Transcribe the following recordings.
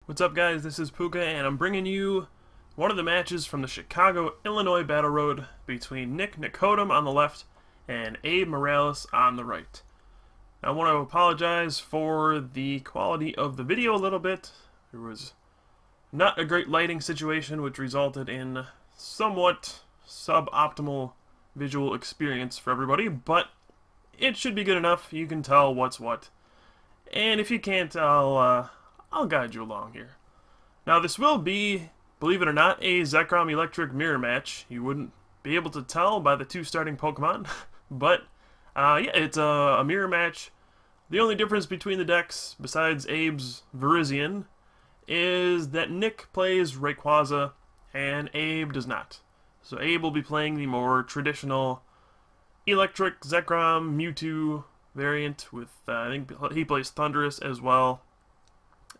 What's up, guys? This is Pooka, and I'm bringing you one of the matches from the Chicago, Illinois Battle Road between Nik Nikodem on the left and Abe Morales on the right. Now, I want to apologize for the quality of the video a little bit. There was not a great lighting situation, which resulted in somewhat suboptimal visual experience for everybody, but it should be good enough. You can tell what's what. And if you can't, I'll guide you along here. Now, this will be, believe it or not, a Zekrom Eelektrik mirror match. You wouldn't be able to tell by the two starting Pokemon, but yeah, it's a mirror match. The only difference between the decks, besides Abe's Virizion, is that Nick plays Rayquaza and Abe does not. So Abe will be playing the more traditional Eelektrik Zekrom Mewtwo variant with, I think he plays Thundurus as well.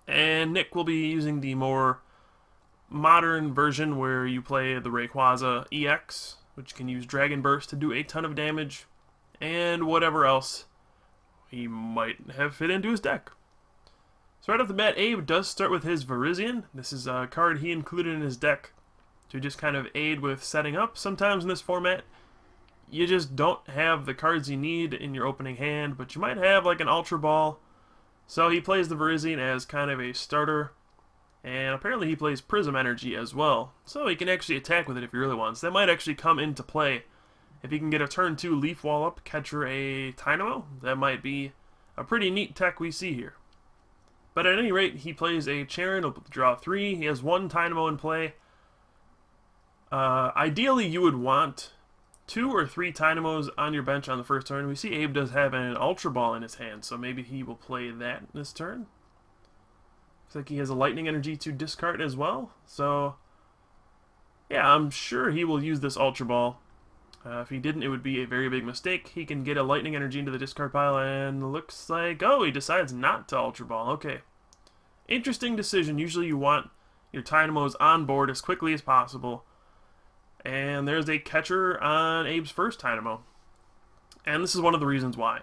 And Nick will be using the more modern version where you play the Rayquaza EX, which can use Dragon Burst to do a ton of damage, and whatever else he might have fit into his deck. So right off the bat, Abe does start with his Virizion. This is a card he included in his deck to just kind of aid with setting up. Sometimes in this format, you just don't have the cards you need in your opening hand, but you might have like an Ultra Ball. So he plays the Virizion as kind of a starter, and apparently he plays Prism Energy as well. So he can actually attack with it if he really wants. That might actually come into play. If he can get a turn 2 Leaf Wall up, Catcher a Dynamo, that might be a pretty neat tech we see here. But at any rate, he plays a Cheren, he'll draw 3, he has 1 Dynamo in play. Ideally you would want 2 or 3 Dynamos on your bench on the first turn. We see Abe does have an Ultra Ball in his hand, so maybe he will play that this turn. Looks like he has a Lightning Energy to discard as well. So, yeah, I'm sure he will use this Ultra Ball. If he didn't, it would be a very big mistake. He can get a Lightning Energy into the discard pile, and looks like, oh, he decides not to Ultra Ball. Okay. Interesting decision. Usually you want your Dynamos on board as quickly as possible. And there's a catcher on Abe's first Dynamo. And this is one of the reasons why.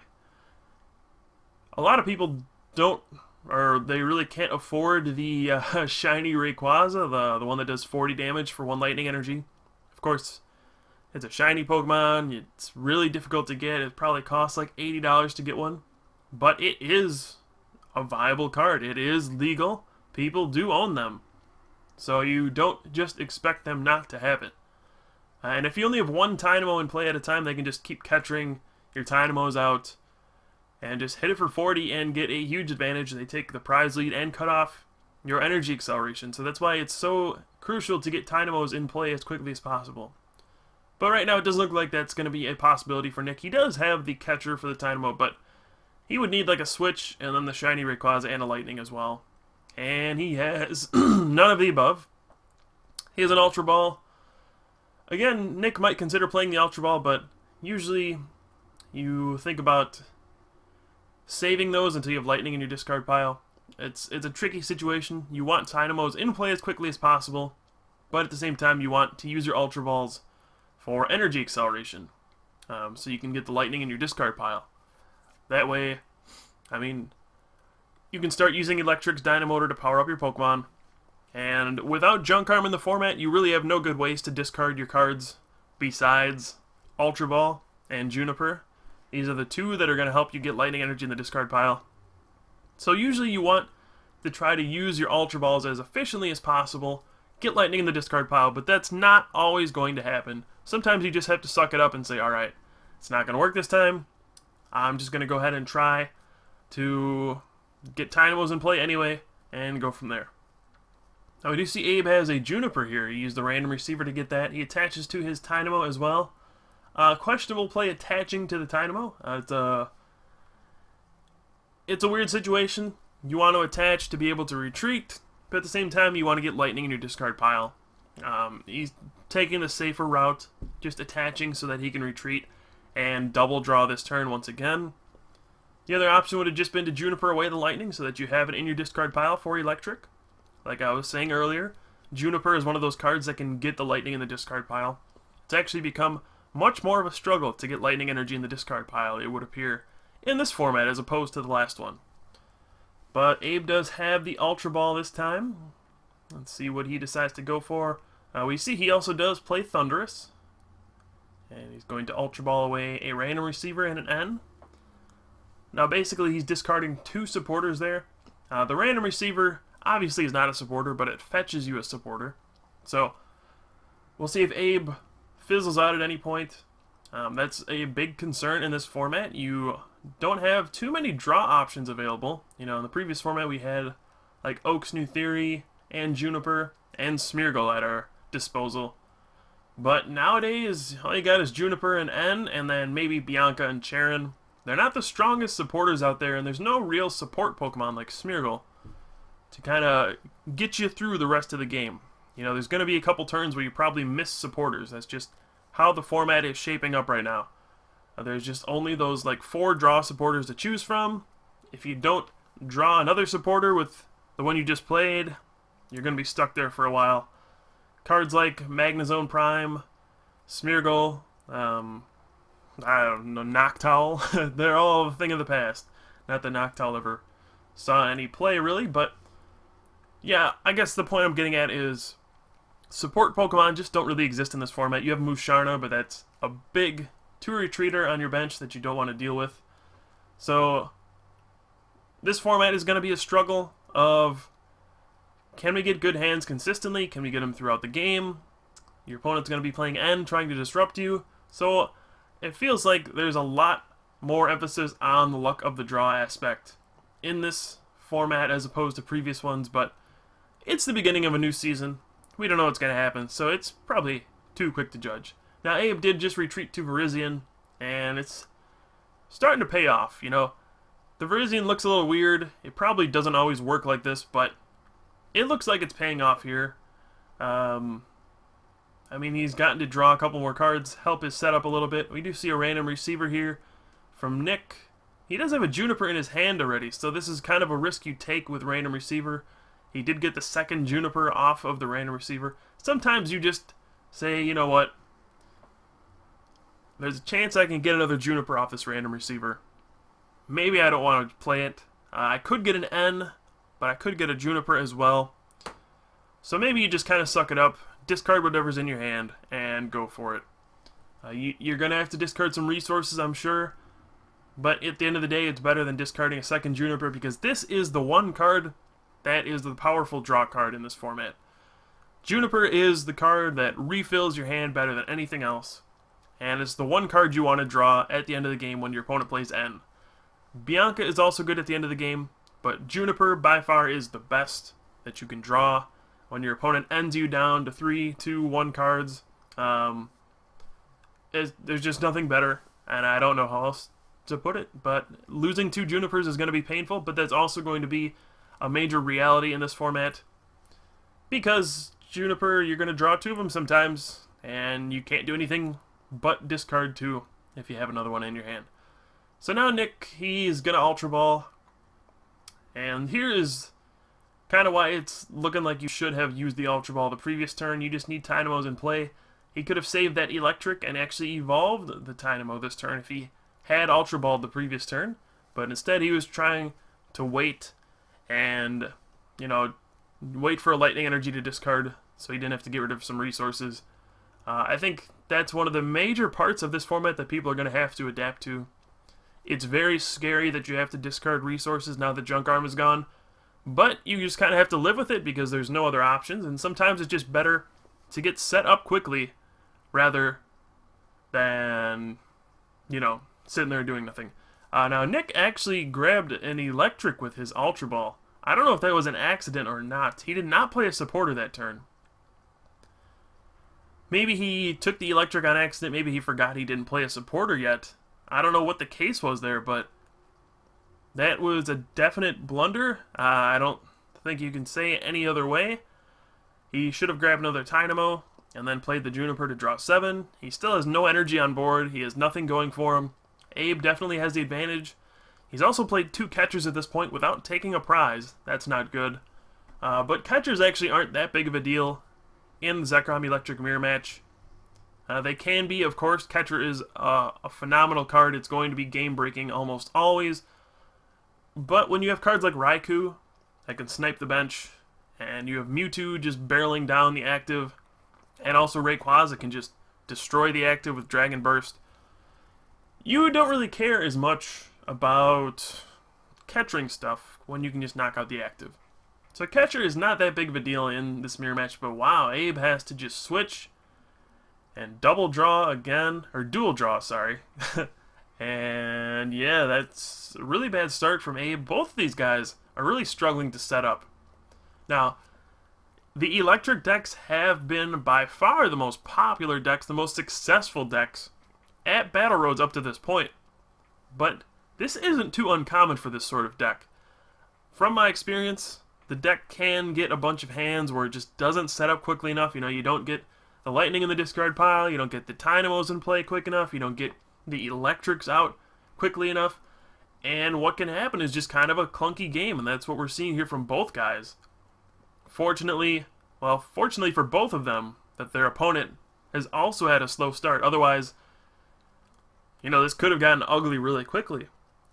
A lot of people don't, or they really can't afford the shiny Rayquaza, the one that does 40 damage for 1 Lightning Energy. Of course, it's a shiny Pokemon. It's really difficult to get. It probably costs like $80 to get one. But it is a viable card. It is legal. People do own them. So you don't just expect them not to have it. And if you only have 1 Dynamo in play at a time, they can just keep catching your Dynamos out and just hit it for 40 and get a huge advantage. They take the prize lead and cut off your energy acceleration. So that's why it's so crucial to get Dynamos in play as quickly as possible. But right now it doesn't look like that's going to be a possibility for Nick. He does have the catcher for the Dynamo, but he would need like a switch and then the shiny Rayquaza and a Lightning as well. And he has none of the above. He has an Ultra Ball. Again, Nick might consider playing the Ultra Ball, but usually you think about saving those until you have Lightning in your discard pile. It's a tricky situation. You want Dynamos in play as quickly as possible, but at the same time you want to use your Ultra Balls for energy acceleration, so you can get the Lightning in your discard pile. That way, I mean, you can start using Electric's Dynamotor to power up your Pokemon. And without Junk Arm in the format, you really have no good ways to discard your cards besides Ultra Ball and Juniper. These are the two that are going to help you get Lightning Energy in the discard pile. So usually you want to try to use your Ultra Balls as efficiently as possible, get Lightning in the discard pile, but that's not always going to happen. Sometimes you just have to suck it up and say, alright, it's not going to work this time. I'm just going to go ahead and try to get Dynamos in play anyway and go from there. Now we do see Abe has a Juniper here. He used the random receiver to get that. He attaches to his Dynamo as well. Questionable play attaching to the Dynamo. It's a weird situation. You want to attach to be able to retreat, but at the same time you want to get Lightning in your discard pile. He's taking the safer route, just attaching so that he can retreat and double draw this turn once again. The other option would have just been to Juniper away the Lightning so that you have it in your discard pile for Eelektrik. Like I was saying earlier, Juniper is one of those cards that can get the Lightning in the discard pile. It's actually become much more of a struggle to get Lightning Energy in the discard pile, it would appear, in this format as opposed to the last one. But Abe does have the Ultra Ball this time. Let's see what he decides to go for. We see he also does play Thunderous. And he's going to Ultra Ball away a random receiver and an N. Now basically he's discarding 2 supporters there. The random receiver obviously is not a supporter, but it fetches you a supporter. So we'll see if Abe fizzles out at any point. That's a big concern in this format. You don't have too many draw options available. You know, in the previous format we had like Oak's New Theory and Juniper and Smeargle at our disposal. But nowadays, all you got is Juniper and N, and then maybe Bianca and Charon. They're not the strongest supporters out there, and there's no real support Pokemon like Smeargle to kind of get you through the rest of the game. You know, there's going to be a couple turns where you probably miss supporters. That's just how the format is shaping up right now. There's just only those like 4 draw supporters to choose from. If you don't draw another supporter with the one you just played, you're going to be stuck there for a while. Cards like Magnezone Prime, Smeargle, I don't know, Noctowl, they're all a thing of the past. Not that Noctowl ever saw any play, really, but yeah, I guess the point I'm getting at is support Pokemon just don't really exist in this format. You have Musharna, but that's a big 2-retreater on your bench that you don't want to deal with. So this format is going to be a struggle of, can we get good hands consistently? Can we get them throughout the game? Your opponent's going to be playing N, trying to disrupt you. So it feels like there's a lot more emphasis on the luck of the draw aspect in this format as opposed to previous ones, but it's the beginning of a new season. We don't know what's going to happen, so it's probably too quick to judge. Now, Abe did just retreat to Virizion, and it's starting to pay off, you know. The Virizion looks a little weird. It probably doesn't always work like this, but it looks like it's paying off here. I mean, he's gotten to draw a couple more cards, help his setup a little bit. We do see a random receiver here from Nick. He does have a Juniper in his hand already, so this is kind of a risk you take with random receiver. He did get the second Juniper off of the random receiver. Sometimes you just say, you know what, there's a chance I can get another Juniper off this random receiver. Maybe I don't want to play it. I could get an N, but I could get a Juniper as well. So maybe you just kind of suck it up, discard whatever's in your hand, and go for it. You're going to have to discard some resources, I'm sure. But at the end of the day, it's better than discarding a second Juniper, because this is the one card that is the powerful draw card in this format. Juniper is the card that refills your hand better than anything else. And it's the one card you want to draw at the end of the game when your opponent plays N. Bianca is also good at the end of the game, but Juniper by far is the best that you can draw when your opponent ends you down to 3, 2, 1 cards. There's just nothing better, and I don't know how else to put it, but losing 2 Junipers is going to be painful, but that's also going to be a major reality in this format, because Juniper, you're going to draw 2 of them sometimes, and you can't do anything but discard 2 if you have another one in your hand. So now Nick, he's going to Ultra Ball, and here is kind of why it's looking like you should have used the Ultra Ball the previous turn. You just need Tynamos in play. He could have saved that Eelektrik and actually evolved the Tynamo this turn if he had Ultra Balled the previous turn, but instead he was trying to wait and, you know, wait for a Lightning Energy to discard so he didn't have to get rid of some resources. I think that's one of the major parts of this format that people are going to have to adapt to. It's very scary that you have to discard resources now that Junk Arm is gone, but you just kind of have to live with it because there's no other options, and sometimes it's just better to get set up quickly rather than, you know, sitting there doing nothing. Now, Nick actually grabbed an Eelektrik with his Ultra Ball. I don't know if that was an accident or not. He did not play a supporter that turn. Maybe he took the Eelektrik on accident. Maybe he forgot he didn't play a supporter yet. I don't know what the case was there, but that was a definite blunder. I don't think you can say it any other way. He should have grabbed another Tynamo and then played the Juniper to draw 7. He still has no energy on board. He has nothing going for him. Abe definitely has the advantage. He's also played 2 catchers at this point without taking a prize. That's not good. But catchers actually aren't that big of a deal in the Zekrom Electric Mirror match. They can be, of course. Catcher is a phenomenal card. It's going to be game-breaking almost always. But when you have cards like Raikou that can snipe the bench, and you have Mewtwo just barreling down the active, and also Rayquaza can just destroy the active with Dragon Burst, you don't really care as much about catching stuff when you can just knock out the active. So catcher is not that big of a deal in this mirror match, but wow, Abe has to just switch and double draw again, or dual draw, sorry. And yeah, that's a really bad start from Abe. Both of these guys are really struggling to set up. Now, the electric decks have been by far the most popular decks, the most successful decks at Battle Roads up to this point. But this isn't too uncommon for this sort of deck. From my experience, the deck can get a bunch of hands where it just doesn't set up quickly enough. You know, you don't get the lightning in the discard pile, you don't get the dynamos in play quick enough, you don't get the electrics out quickly enough, and what can happen is just kind of a clunky game, and that's what we're seeing here from both guys. Fortunately for both of them, that their opponent has also had a slow start. Otherwise, you know, this could have gotten ugly really quickly.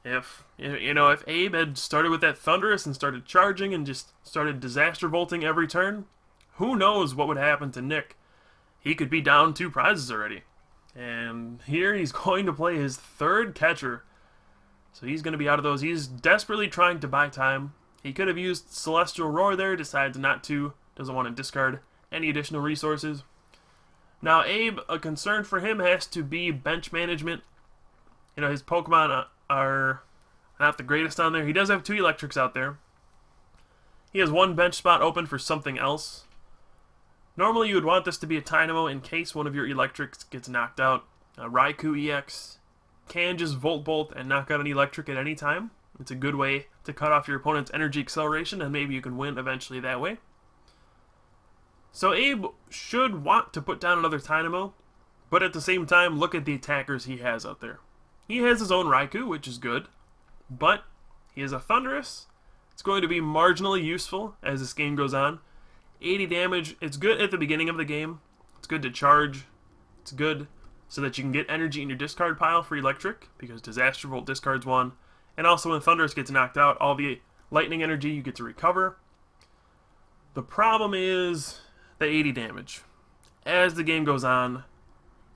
If Abe had started with that Thunderous and started charging and just started disaster volting every turn, who knows what would happen to Nick. He could be down 2 prizes already. And here he's going to play his 3rd catcher. So he's going to be out of those. He's desperately trying to buy time. He could have used Celestial Roar there, decided not to. Doesn't want to discard any additional resources. Now Abe, a concern for him has to be bench management. You know, his Pokemon are not the greatest on there. He does have 2 electrics out there. He has 1 bench spot open for something else. Normally you would want this to be a Dynamo in case one of your electrics gets knocked out. Raikou EX can just Volt Bolt and knock out an electric at any time. It's a good way to cut off your opponent's energy acceleration, and maybe you can win eventually that way. So Abe should want to put down another Dynamo, but at the same time look at the attackers he has out there. He has his own Raikou, which is good, but he has a Thunderous. It's going to be marginally useful as this game goes on. 80 damage, it's good at the beginning of the game. It's good to charge. It's good so that you can get energy in your discard pile for electric, because Disaster Volt discards 1. And also when Thunderous gets knocked out, all the lightning energy you get to recover. The problem is the 80 damage. As the game goes on,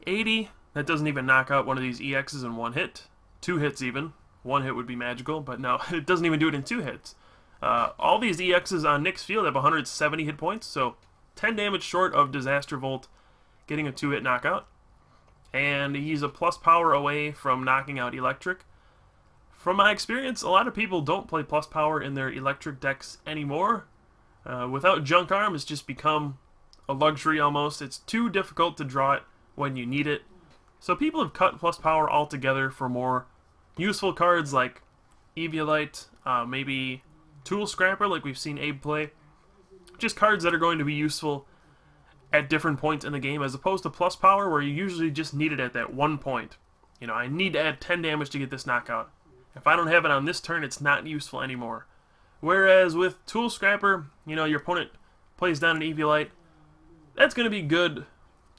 80, that doesn't even knock out one of these EXs in 1 hit. 2 hits even. 1 hit would be magical, but no, it doesn't even do it in 2 hits. All these EXs on Nick's field have 170 hit points, so 10 damage short of Disaster Volt getting a 2-hit knockout. And he's a plus power away from knocking out Electric. From my experience, a lot of people don't play plus power in their electric decks anymore. Without Junk Arm, it's just become a luxury almost. It's too difficult to draw it when you need it. So people have cut plus power altogether for more useful cards like Eviolite, maybe Tool Scrapper like we've seen Abe play. Just cards that are going to be useful at different points in the game, as opposed to plus power where you usually just need it at that one point. You know, I need to add 10 damage to get this knockout. If I don't have it on this turn, it's not useful anymore. Whereas with Tool Scrapper, you know, your opponent plays down an Eviolite. That's going to be good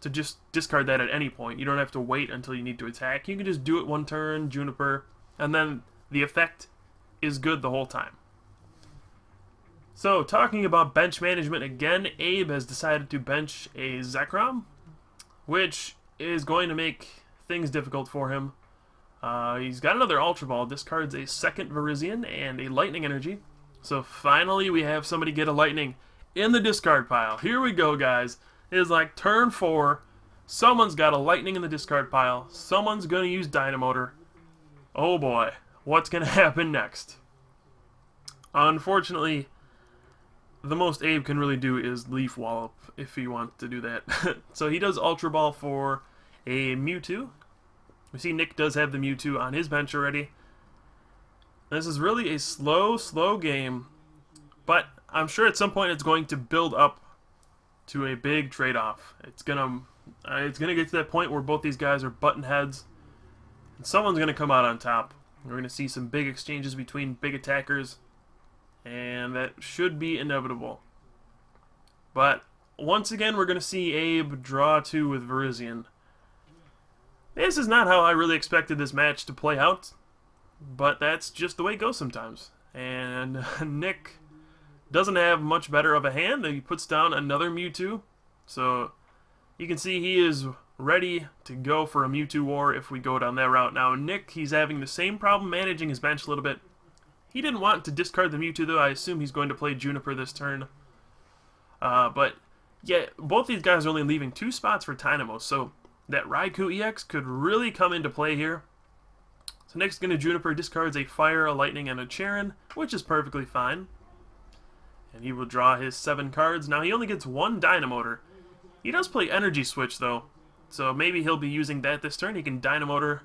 to just discard that at any point. You don't have to wait until you need to attack. You can just do it one turn, Juniper, and then the effect is good the whole time. So, talking about bench management again, Abe has decided to bench a Zekrom, which is going to make things difficult for him. He's got another Ultra Ball, discards a second Virizion and a Lightning Energy. So finally we have somebody get a Lightning in the discard pile. Here we go, guys. It is like turn 4. Someone's got a Lightning in the discard pile. Someone's going to use Dynamotor. Oh boy, what's going to happen next? Unfortunately, the most Abe can really do is Leaf Wallop if he wants to do that. So he does Ultra Ball for a Mewtwo. We see Nick does have the Mewtwo on his bench already. This is really a slow game, but I'm sure at some point it's going to build up to a big trade-off. It's gonna get to that point where both these guys are button heads, and someone's gonna come out on top. We're gonna see some big exchanges between big attackers, and that should be inevitable. But once again, we're gonna see Abe draw 2 with Virizion. This is not how I really expected this match to play out, but that's just the way it goes sometimes. And Nick doesn't have much better of a hand. He puts down another Mewtwo. So you can see he is ready to go for a Mewtwo war if we go down that route. Now Nick, he's having the same problem managing his bench a little bit. He didn't want to discard the Mewtwo though. I assume he's going to play Juniper this turn. But yeah, both these guys are only leaving 2 spots for Dynamo, so that Raikou EX could really come into play here. So Nick's going to Juniper, discards a Fire, a Lightning, and a Cheren, which is perfectly fine. And he will draw his 7 cards. Now he only gets 1 Dynamotor. He does play Energy Switch though, so maybe he'll be using that this turn. He can Dynamotor,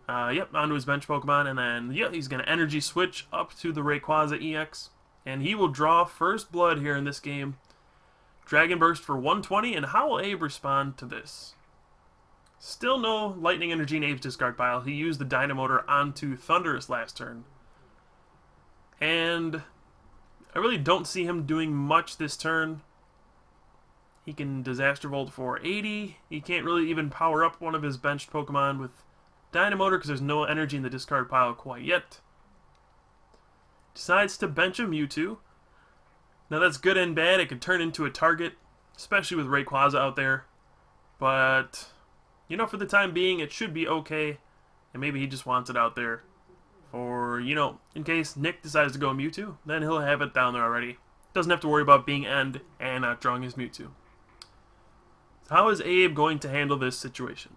onto his bench Pokemon, and then he's going to Energy Switch up to the Rayquaza EX. And he will draw First Blood here in this game. Dragon Burst for 120, and how will Abe respond to this? Still no Lightning Energy in Abe's discard pile. He used the Dynamotor onto Thundurus last turn. And I really don't see him doing much this turn. He can Disaster Volt for 80. He can't really even power up one of his benched Pokemon with Dynamotor because there's no energy in the discard pile quite yet. Decides to bench a Mewtwo. Now that's good and bad. It can turn into a target, especially with Rayquaza out there. But, you know, for the time being, it should be okay. And maybe he just wants it out there. Or, you know, in case Nick decides to go Mewtwo, then he'll have it down there already. Doesn't have to worry about being end and not drawing his Mewtwo. So how is Abe going to handle this situation?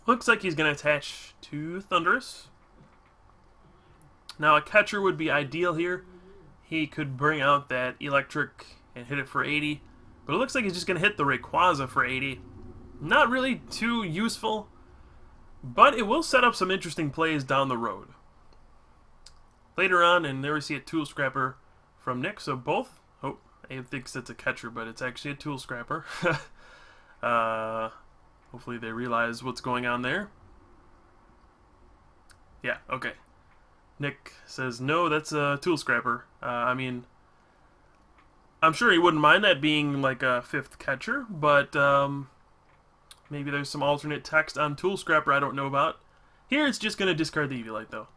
Looks like he's going to attach to Thundurus. Now a catcher would be ideal here. He could bring out that Eelektrik and hit it for 80. But it looks like he's just going to hit the Rayquaza for 80. Not really too useful, but it will set up some interesting plays down the road. Later on, and there we see a Tool Scrapper from Nick, so both... Oh, Abe thinks it's a catcher, but it's actually a Tool Scrapper. Hopefully they realize what's going on there. Yeah, okay. Nick says, no, that's a Tool Scrapper. I mean, I'm sure he wouldn't mind that being like a 5th catcher, but maybe there's some alternate text on Tool Scrapper I don't know about. Here it's just going to discard the Eviolite, though.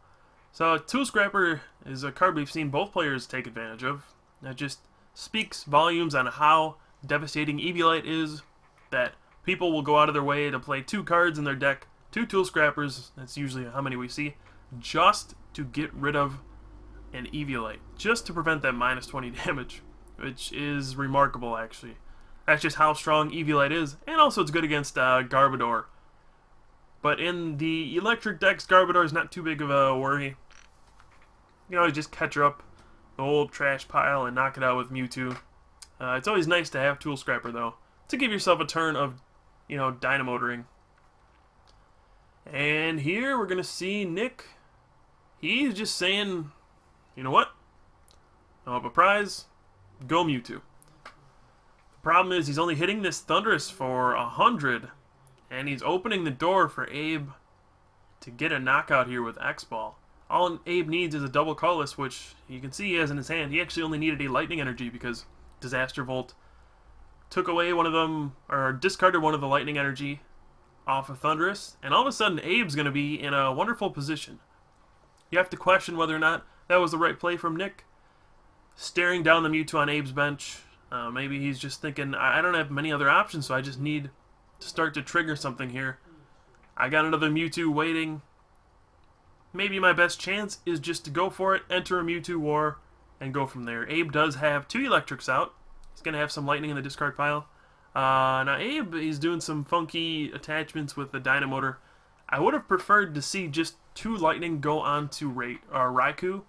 So Tool Scrapper is a card we've seen both players take advantage of. That just speaks volumes on how devastating Eviolite is, that people will go out of their way to play 2 cards in their deck, 2 Tool Scrappers, that's usually how many we see, just to get rid of an Eviolite, just to prevent that minus 20 damage, which is remarkable, actually. That's just how strong Eviolite is, and also it's good against Garbodor. But in the electric decks, Garbodor is not too big of a worry. You know, just catch her up the old trash pile and knock it out with Mewtwo. It's always nice to have Tool Scrapper, though, to give yourself a turn of, you know, Dynamotoring. And here we're going to see Nick. He's just saying, you know what? I have a prize. Go Mewtwo. The problem is he's only hitting this Thundurus for 100. And he's opening the door for Abe to get a knockout here with X-Ball. All Abe needs is a double colorless, which you can see he has in his hand. He actually only needed a Lightning Energy because Disaster Volt took away one of them, or discarded one of the Lightning Energy off of Thundurus. And all of a sudden, Abe's going to be in a wonderful position. You have to question whether or not that was the right play from Nick. Staring down the Mewtwo on Abe's bench. Maybe he's just thinking, I don't have many other options, so I just need to start to trigger something here. I got another Mewtwo waiting. Maybe my best chance is just to go for it, enter a Mewtwo war, and go from there. Abe does have 2 Electrics out. He's going to have some Lightning in the discard pile. Now Abe is doing some funky attachments with the Dynamotor. I would have preferred to see just 2 Lightning go on to Raikou.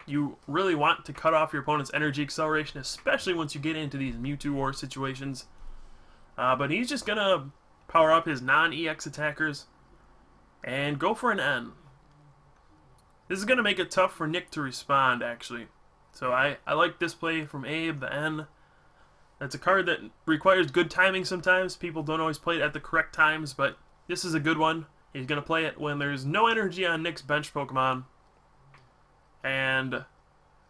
You really want to cut off your opponent's energy acceleration, especially once you get into these Mewtwo war situations. But he's just going to power up his non-EX attackers and go for an N. This is going to make it tough for Nick to respond, actually. So I like this play from Abe, the N. That's a card that requires good timing sometimes. People don't always play it at the correct times, but this is a good one. He's going to play it when there's no energy on Nick's bench Pokemon. And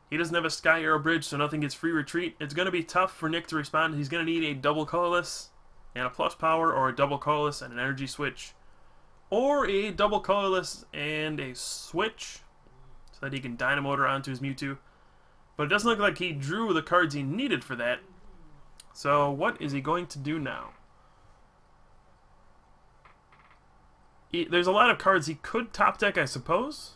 he doesn't have a Sky Arrow Bridge, so nothing gets free retreat. It's going to be tough for Nick to respond. He's going to need a double colorless and a plus power, or a double colorless and an energy switch, or a double colorless and a switch so that he can Dynamotor onto his Mewtwo. But it doesn't look like he drew the cards he needed for that. So what is he going to do now? There's a lot of cards he could top deck, I suppose.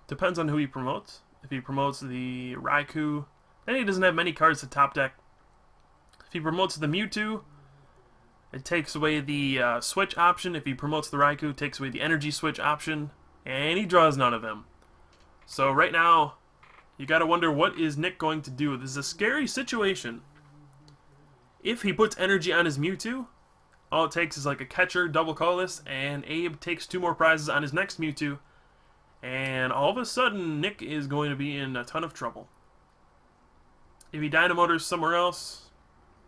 Depends on who he promotes. If he promotes the Raikou, then he doesn't have many cards to top deck. If he promotes the Mewtwo, it takes away the switch option. If he promotes the Raikou, it takes away the energy switch option. And he draws none of them. So right now, you gotta wonder, what is Nick going to do? This is a scary situation. If he puts energy on his Mewtwo, all it takes is like a catcher, double colorless, and Abe takes 2 more prizes on his next Mewtwo. And all of a sudden, Nick is going to be in a ton of trouble. If he Dynamotors somewhere else,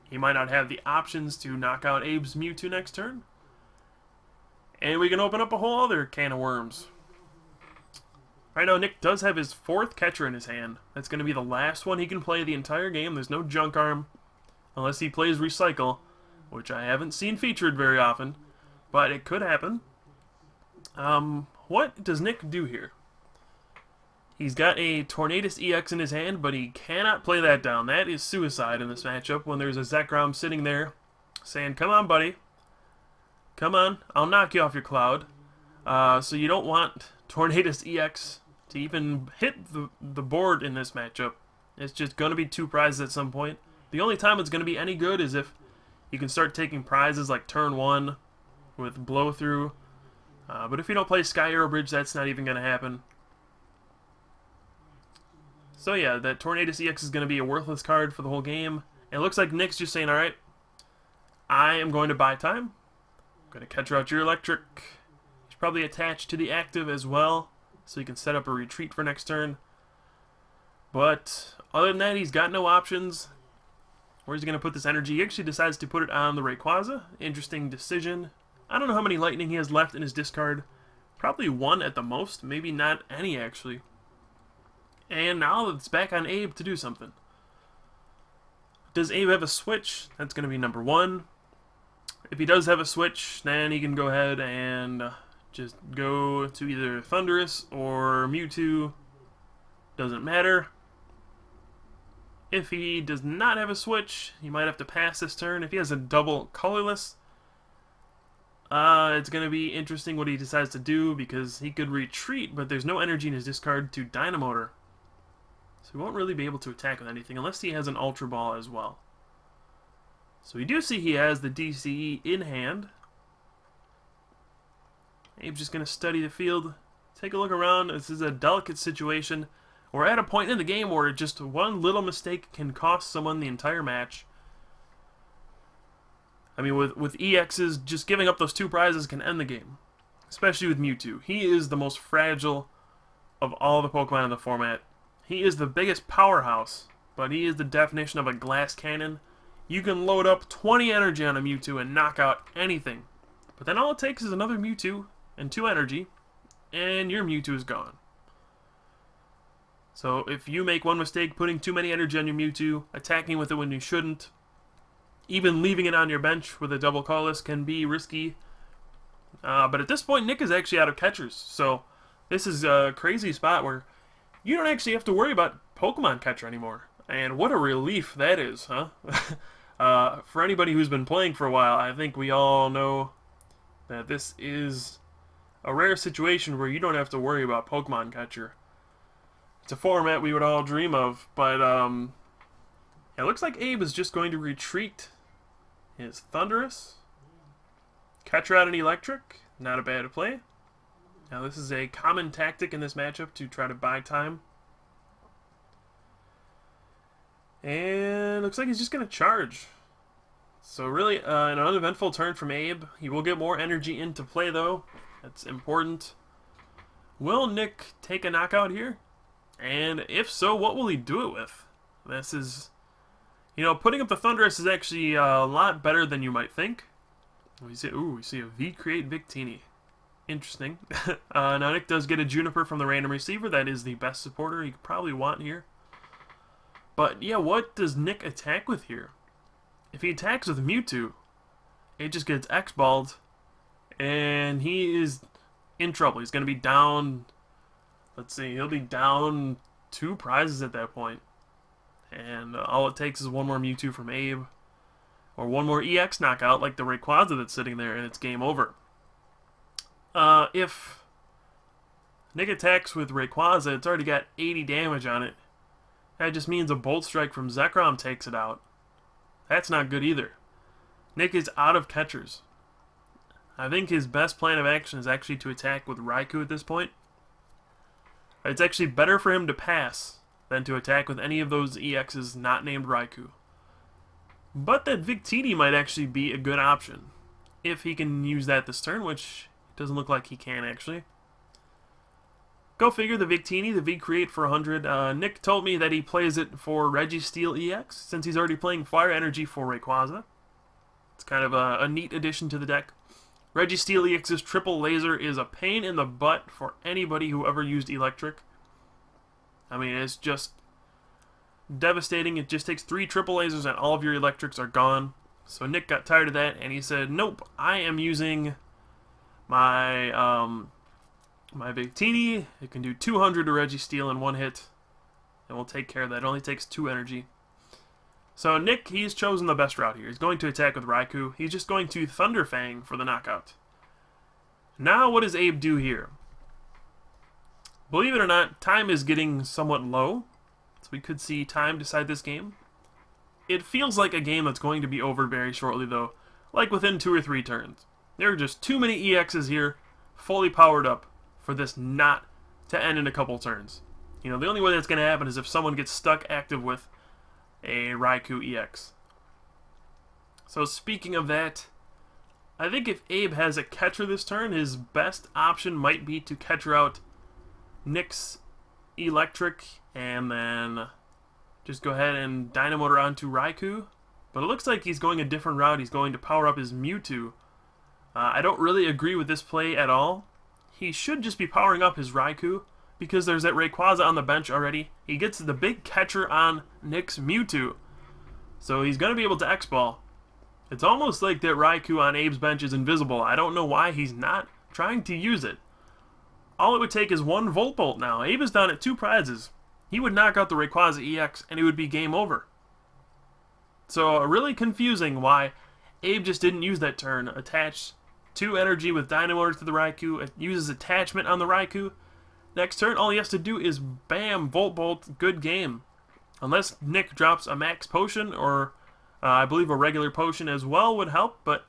he might not have the options to knock out Abe's Mewtwo next turn. And we can open up a whole other can of worms. Right now, Nick does have his 4th catcher in his hand. That's going to be the last one he can play the entire game. There's no Junk Arm, unless he plays Recycle, which I haven't seen featured very often, but it could happen. What does Nick do here? He's got a Tornadus EX in his hand, but he cannot play that down. That is suicide in this matchup when there's a Zekrom sitting there saying, come on, buddy. Come on, I'll knock you off your cloud. So you don't want Tornadus EX to even hit the board in this matchup. It's just going to be 2 prizes at some point. The only time it's going to be any good is if you can start taking prizes like turn 1 with blow through. But if you don't play Sky Arrow Bridge, that's not even going to happen. So yeah, that Tornadus EX is going to be a worthless card for the whole game. And it looks like Nick's just saying, alright, I am going to buy time. I'm going to catch out your Eelektrik. He's probably attached to the active as well, so he can set up a retreat for next turn. But other than that, he's got no options. Where's he going to put this energy? He actually decides to put it on the Rayquaza. Interesting decision. I don't know how many lightning he has left in his discard. Probably 1 at the most. Maybe not any, actually. And now it's back on Abe to do something. Does Abe have a switch? That's going to be number 1. If he does have a switch, then he can go ahead and just go to either Thundurus or Mewtwo. Doesn't matter. If he does not have a switch, he might have to pass this turn. If he has a double colorless, it's going to be interesting what he decides to do, because he could retreat, but there's no energy in his discard to Dynamotor. So he won't really be able to attack with anything unless he has an Ultra Ball as well. So we do see he has the DCE in hand. Abe's just going to study the field, take a look around. This is a delicate situation. We're at a point in the game where just one little mistake can cost someone the entire match. I mean, with EXs, just giving up those 2 prizes can end the game. Especially with Mewtwo. He is the most fragile of all the Pokemon in the format. He is the biggest powerhouse, but he is the definition of a glass cannon. You can load up 20 energy on a Mewtwo and knock out anything. But then all it takes is another Mewtwo and 2 energy, and your Mewtwo is gone. So if you make one mistake putting too many energy on your Mewtwo, attacking with it when you shouldn't, even leaving it on your bench with a double colorless can be risky. But at this point, Nick is actually out of catchers. So this is a crazy spot where you don't actually have to worry about Pokemon catcher anymore. And what a relief that is, huh? For anybody who's been playing for a while, I think we all know that this is a rare situation where you don't have to worry about Pokemon catcher. It's a format we would all dream of, but it looks like Abe is just going to retreat his Thundurus, catch out an Eelektrik, not a bad play. Now this is a common tactic in this matchup to try to buy time. And looks like he's just going to charge. So really, an uneventful turn from Abe. He will get more energy into play though. That's important. Will Nick take a knockout here? And if so, what will he do it with? This is, you know, putting up the Thundurus is actually a lot better than you might think. We see a V-Create Victini. Interesting. Now Nick does get a Juniper from the random receiver. That is the best supporter you could probably want here. But yeah, what does Nick attack with here? If he attacks with Mewtwo, it just gets X-balled. And he is in trouble. He's going to be down, let's see, he'll be down 2 prizes at that point. And all it takes is one more Mewtwo from Abe, or one more EX knockout like the Rayquaza that's sitting there, and it's game over. If Nik attacks with Rayquaza, it's already got 80 damage on it. That just means a Bolt Strike from Zekrom takes it out. That's not good either. Nik is out of catchers. I think his best plan of action is actually to attack with Raikou at this point. It's actually better for him to pass than to attack with any of those EXs not named Raikou. But that Victini might actually be a good option if he can use that this turn, which doesn't look like he can actually. Go figure, the Victini, the V-Create for 100. Nik told me that he plays it for Registeel EX, since he's already playing Fire Energy for Rayquaza. It's kind of a neat addition to the deck. Registeel EX's triple laser is a pain in the butt for anybody who ever used Eelektrik. I mean, it's just devastating. It just takes 3 triple lasers and all of your Electrics are gone. So Nik got tired of that and he said, nope, I am using my my Victini. It can do 200 to Registeel in 1 hit, and we'll take care of that. It only takes 2 energy. So Nik, he's chosen the best route here. He's going to attack with Raikou. He's just going to Thunder Fang for the knockout. Now what does Abe do here? Believe it or not, time is getting somewhat low, so we could see time decide this game. It feels like a game that's going to be over very shortly though, like within 2 or 3 turns. There are just too many EXs here, fully powered up, for this not to end in a couple turns. You know, the only way that's going to happen is if someone gets stuck active with a Raikou EX. So speaking of that, I think if Abe has a catcher this turn, his best option might be to catcher out Nik's Eelektrik and then just go ahead and Dynamotor onto Raikou. But it looks like he's going a different route. He's going to power up his Mewtwo. I don't really agree with this play at all. He should just be powering up his Raikou, because there's that Rayquaza on the bench already. He gets the big catcher on Nik's Mewtwo, so he's going to be able to X-Ball. It's almost like that Raikou on Abe's bench is invisible. I don't know why he's not trying to use it. All it would take is 1 Volt Bolt now. Abe is down at 2 prizes. He would knock out the Rayquaza EX, and it would be game over. So really confusing why Abe just didn't use that turn. Attach 2 energy with Dynamotor to the Raikou. It uses attachment on the Raikou. Next turn, all he has to do is bam, Volt Bolt, good game. Unless Nik drops a max potion, or I believe a regular potion as well would help, but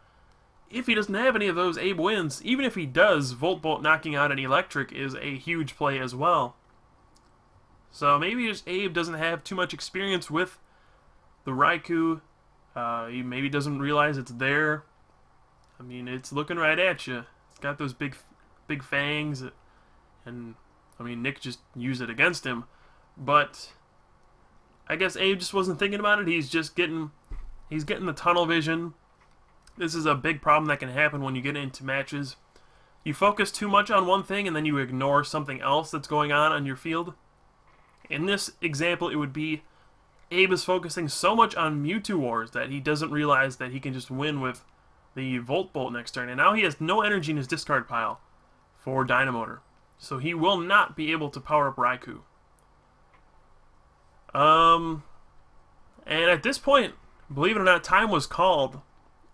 if he doesn't have any of those, Abe wins. Even if he does, Volt Bolt knocking out an Eelektrik is a huge play as well. So maybe just Abe doesn't have too much experience with the Raikou. He maybe doesn't realize it's there. I mean, it's looking right at you. It's got those big fangs, and I mean, Nik just used it against him. But I guess Abe just wasn't thinking about it. He's getting the tunnel vision. This is a big problem that can happen when you get into matches. You focus too much on one thing and then you ignore something else that's going on your field. In this example, it would be Abe is focusing so much on Mewtwo Wars that he doesn't realize that he can just win with the Volt Bolt next turn. And now he has no energy in his discard pile for Dynamotor. So he will not be able to power up Raikou. And at this point, believe it or not, time was called.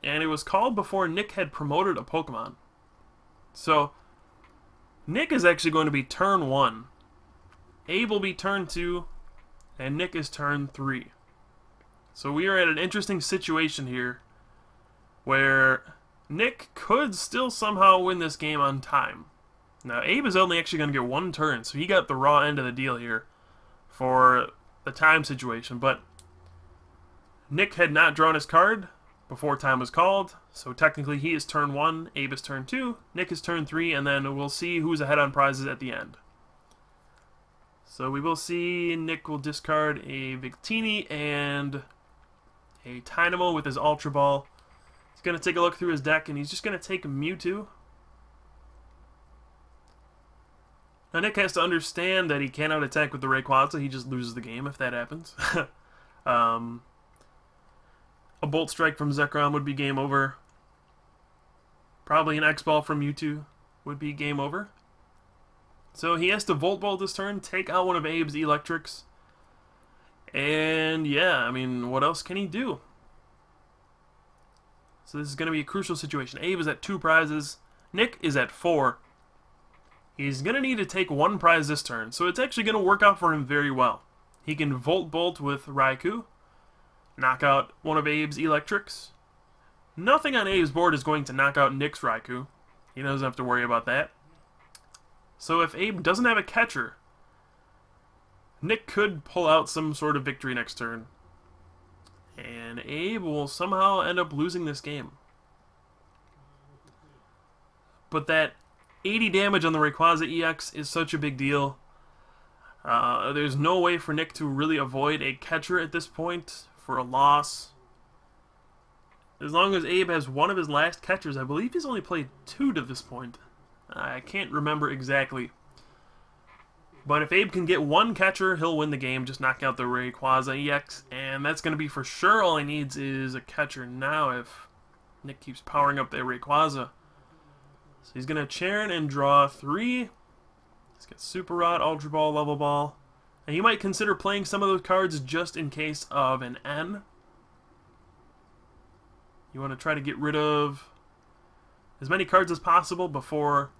And it was called before Nik had promoted a Pokemon. So Nik is actually going to be turn 1. Abe will be turn 2. And Nik is turn 3. So we are at an interesting situation here where Nik could still somehow win this game on time. Now, Abe is only actually going to get 1 turn, so he got the raw end of the deal here for the time situation. But Nik had not drawn his card before time was called, so technically he is turn 1, Abe is turn 2, Nik is turn 3, and then we'll see who's ahead on prizes at the end. So we will see Nik will discard a Victini and a Tynamo with his Ultra Ball. He's going to take a look through his deck, and he's just going to take a Mewtwo. Now Nik has to understand that he cannot attack with the Rayquaza. He just loses the game if that happens. A Bolt Strike from Zekrom would be game over. Probably an X-Ball from Mewtwo would be game over. So he has to Volt Bolt this turn, take out one of Abe's Eelektriks. And yeah, I mean, what else can he do? So this is going to be a crucial situation. Abe is at 2 prizes. Nik is at 4. He's going to need to take 1 prize this turn, so it's actually going to work out for him very well. He can Volt Bolt with Raikou, knock out one of Abe's Eelektriks. Nothing on Abe's board is going to knock out Nik's Raikou. He doesn't have to worry about that. So if Abe doesn't have a catcher, Nik could pull out some sort of victory next turn. And Abe will somehow end up losing this game. But that 80 damage on the Rayquaza EX is such a big deal. There's no way for Nik to really avoid a catcher at this point for a loss. As long as Abe has one of his last catchers, I believe he's only played 2 to this point. I can't remember exactly. But if Abe can get 1 catcher, he'll win the game, just knock out the Rayquaza EX. And that's going to be for sure all he needs is a catcher now if Nik keeps powering up that Rayquaza. So he's going to Charen and draw 3. He's got Super Rod, Ultra Ball, Level Ball. And you might consider playing some of those cards just in case of an N. You want to try to get rid of as many cards as possible before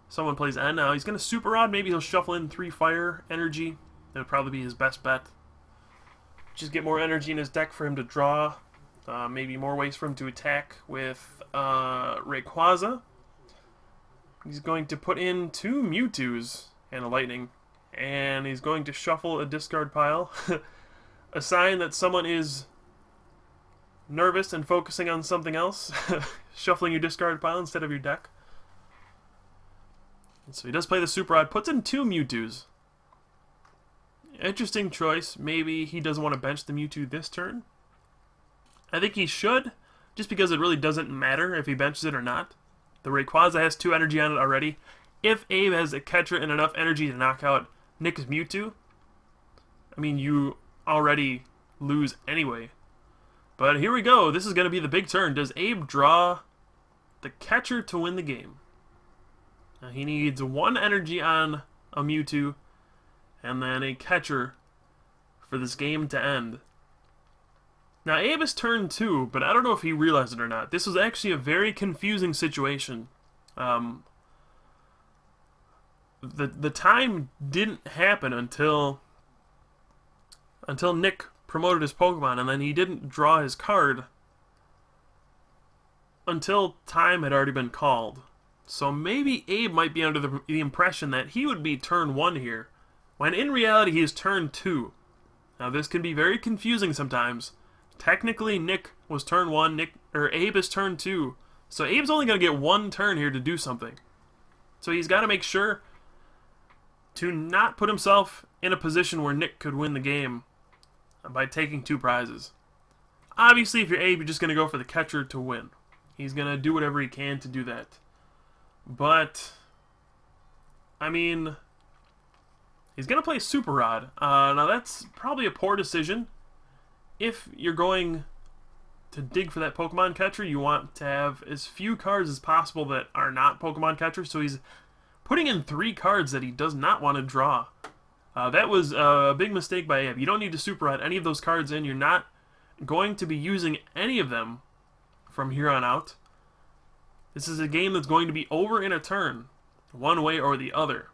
someone plays N. Now he's going to Super Rod. Maybe he'll shuffle in 3 Fire Energy. That would probably be his best bet. Just get more energy in his deck for him to draw. Maybe more ways for him to attack with Rayquaza. He's going to put in 2 Mewtwo's and a Lightning. And he's going to shuffle a discard pile. A sign that someone is nervous and focusing on something else. Shuffling your discard pile instead of your deck. And so he does play the Super Rod, puts in 2 Mewtwo's. Interesting choice. Maybe he doesn't want to bench the Mewtwo this turn. I think he should, just because it really doesn't matter if he benches it or not. The Rayquaza has 2 energy on it already. If Abe has a catcher and enough energy to knock out Nik's Mewtwo, I mean, you already lose anyway. But here we go. This is going to be the big turn. Does Abe draw the catcher to win the game? Now he needs 1 energy on a Mewtwo and then a catcher for this game to end. Now Abe is turn 2, but I don't know if he realized it or not. This was actually a very confusing situation. The time didn't happen until Nik promoted his Pokemon, and then he didn't draw his card until time had already been called. So maybe Abe might be under the impression that he would be turn 1 here, when in reality he is turn 2. Now this can be very confusing sometimes. Technically Nik was turn 1, Abe is turn 2. So Abe's only going to get 1 turn here to do something. So he's got to make sure to not put himself in a position where Nik could win the game by taking 2 prizes. Obviously, if you're Abe, you're just going to go for the catcher to win. He's going to do whatever he can to do that. But, I mean, he's going to play Super Rod. Now, that's probably a poor decision. If you're going to dig for that Pokemon catcher, you want to have as few cards as possible that are not Pokemon catchers. So he's putting in 3 cards that he does not want to draw. That was a big mistake by Abe. You don't need to Super Rod any of those cards in. You're not going to be using any of them from here on out. This is a game that's going to be over in a turn, one way or the other.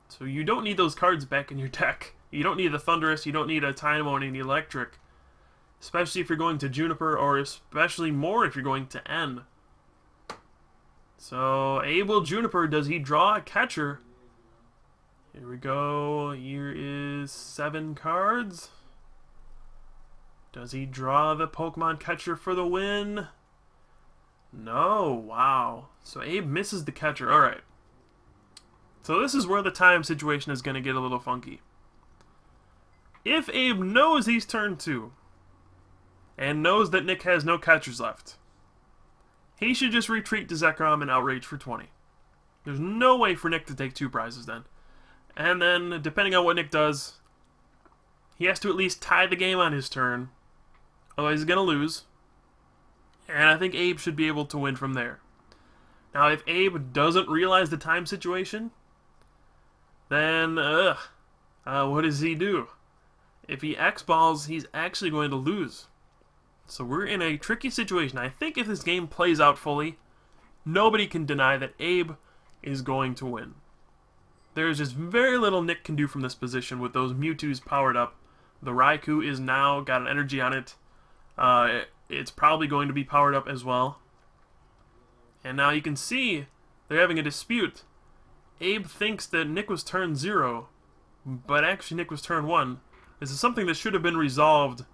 So you don't need those cards back in your deck. You don't need a Thundurus, you don't need a Dynamo and an Eelektrik. Especially if you're going to Juniper, or especially more if you're going to N. So, Abe will Juniper. Does he draw a catcher? Here we go. Here is 7 cards. Does he draw the Pokemon catcher for the win? No. Wow. So Abe misses the catcher. Alright. So this is where the time situation is going to get a little funky. If Abe knows he's turn 2, and knows that Nik has no catchers left, he should just retreat to Zekrom and Outrage for 20. There's no way for Nik to take 2 prizes then. And then, depending on what Nik does, he has to at least tie the game on his turn. Otherwise he's going to lose. And I think Abe should be able to win from there. Now, if Abe doesn't realize the time situation, then, what does he do? If he X-balls, he's actually going to lose. So we're in a tricky situation. I think if this game plays out fully, nobody can deny that Abe is going to win. There's just very little Nik can do from this position with those Mewtwo's powered up. The Raikou is now got an energy on it. It's probably going to be powered up as well. And now you can see they're having a dispute. Abe thinks that Nik was turn 0, but actually Nik was turn 1. This is something that should have been resolved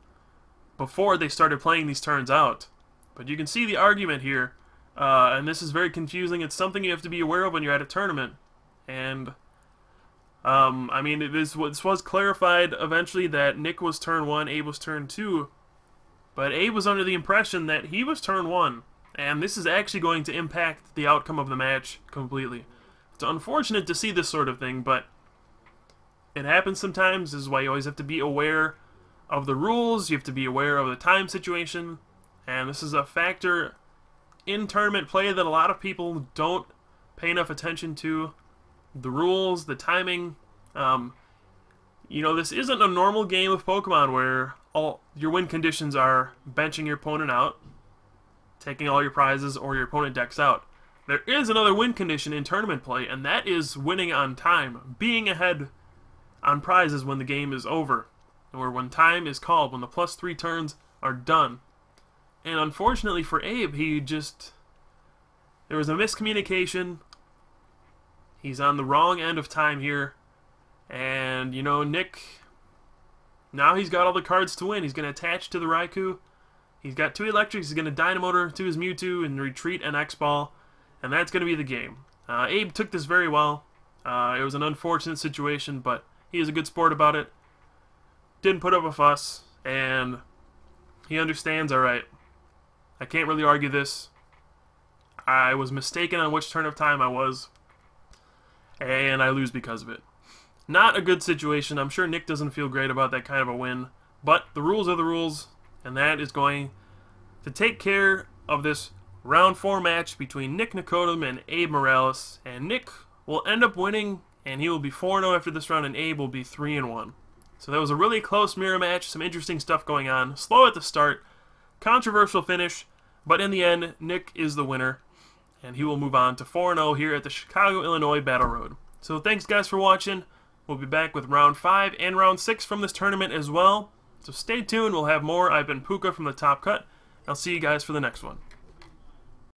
before they started playing these turns out. But you can see the argument here, and this is very confusing. It's something you have to be aware of when you're at a tournament. And, I mean, this was clarified eventually that Nik was turn 1, Abe was turn 2. But Abe was under the impression that he was turn 1. And this is actually going to impact the outcome of the match completely. It's unfortunate to see this sort of thing, but it happens sometimes. This is why you always have to be aware of the rules. You have to be aware of the time situation. And this is a factor in tournament play that a lot of people don't pay enough attention to. The rules, the timing. You know, this isn't a normal game of Pokemon where all your win conditions are benching your opponent out, taking all your prizes, or your opponent decks out. There is another win condition in tournament play, and that is winning on time, being ahead on prizes when the game is over, or when time is called, when the +3 turns are done. And unfortunately for Abe, there was a miscommunication. He's on the wrong end of time here, and you know, Nik, now he's got all the cards to win. He's going to attach to the Raikou. He's got 2 Eelektriks. He's going to Dynamotor to his Mewtwo and retreat an X-Ball. And that's going to be the game. Abe took this very well. It was an unfortunate situation, but he is a good sport about it. Didn't put up a fuss. And he understands, alright, I can't really argue this. I was mistaken on which turn of time I was. And I lose because of it. Not a good situation. I'm sure Nik doesn't feel great about that kind of a win. But the rules are the rules. And that is going to take care of this round 4 match between Nik Nikodem and Abe Morales. And Nik will end up winning, and he will be 4-0 after this round, and Abe will be 3-1. So that was a really close mirror match, some interesting stuff going on. Slow at the start, controversial finish, but in the end, Nik is the winner, and he will move on to 4-0 here at the Chicago, Illinois Battle Road. So thanks guys for watching. We'll be back with round 5 and round 6 from this tournament as well. So stay tuned, we'll have more. I've been Pooka from the Top Cut. I'll see you guys for the next one.